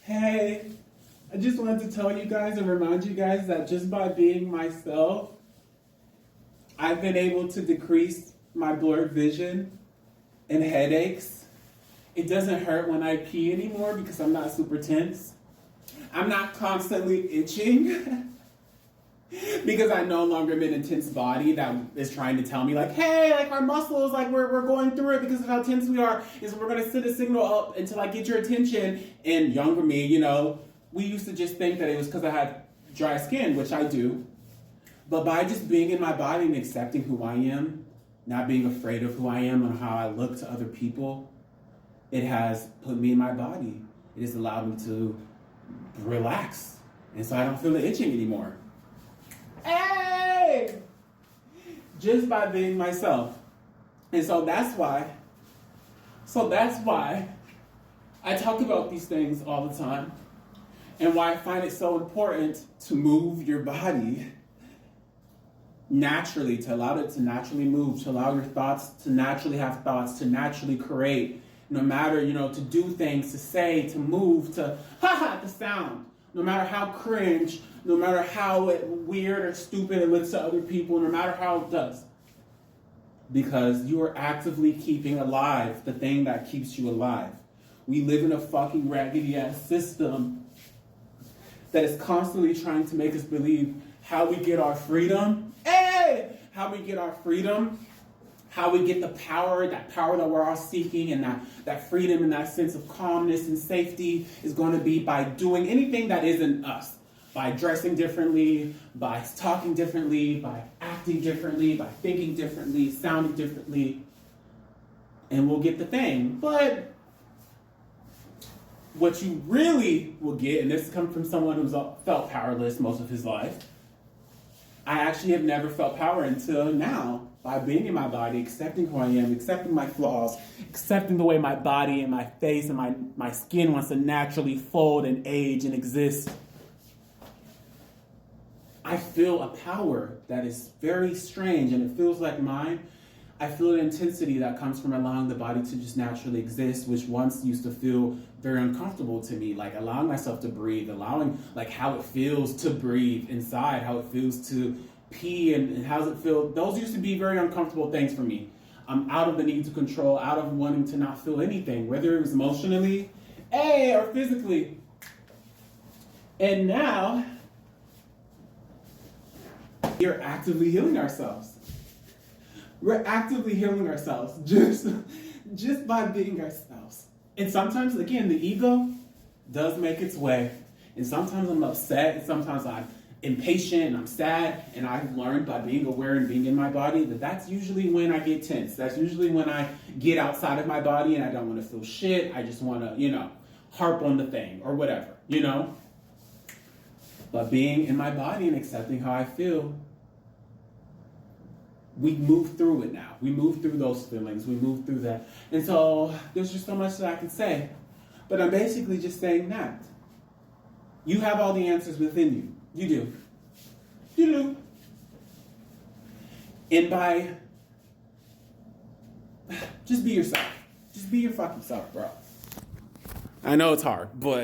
Hey, I just wanted to tell you guys and remind you guys that just by being myself, I've been able to decrease my blurred vision and headaches. It doesn't hurt when I pee anymore because I'm not super tense. I'm not constantly itching because I no longer am in a tense body that is trying to tell me like, hey, like our muscles, like we're going through it because of how tense we are. Is we're gonna send a signal up until I get your attention. And younger me, we used to just think that it was because I had dry skin, which I do. But by just being in my body and accepting who I am, not being afraid of who I am and how I look to other people, it has put me in my body. It has allowed me to relax. And so I don't feel the itching anymore. Hey! Just by being myself. And so that's why I talk about these things all the time. And why I find it so important to move your body naturally, to allow it to naturally move, to allow your thoughts to naturally have thoughts, to naturally create, no matter, to do things, to say, to move, to to sound. No matter how cringe, no matter how weird or stupid it looks to other people, no matter how it does. Because you are actively keeping alive the thing that keeps you alive. We live in a fucking raggedy ass system that is constantly trying to make us believe how we get our freedom. Hey! How we get our freedom. How we get the power, that power that we're all seeking, and that freedom and that sense of calmness and safety is going to be by doing anything that isn't us. By dressing differently, by talking differently, by acting differently, by thinking differently, sounding differently. And we'll get the thing. But what you really will get, and this comes from someone who's felt powerless most of his life, I actually have never felt power until now. By being in my body, accepting who I am, accepting my flaws, accepting the way my body and my face and my skin wants to naturally fold and age and exist. I feel a power that is very strange and it feels like mine. I feel an intensity that comes from allowing the body to just naturally exist, which once used to feel very uncomfortable to me, like allowing myself to breathe, allowing like how it feels to breathe inside, how it feels to pee and how does it feel. Those used to be very uncomfortable things for me. I'm out of the need to control, out of wanting to not feel anything, whether it was emotionally, or physically. And now, we're actively healing ourselves. We're actively healing ourselves just by being ourselves. And sometimes, again, the ego does make its way. And sometimes I'm upset, and sometimes I'm impatient, and I'm sad. And I've learned by being aware and being in my body that that's usually when I get tense. That's usually when I get outside of my body and I don't want to feel shit. I just want to, harp on the thing or whatever, But being in my body and accepting how I feel, we move through it now. We move through those feelings. We move through that. And so there's just so much that I can say. But I'm basically just saying that. You have all the answers within you. You do. You do. And by just be yourself. Just be your fucking self, bro. I know it's hard, but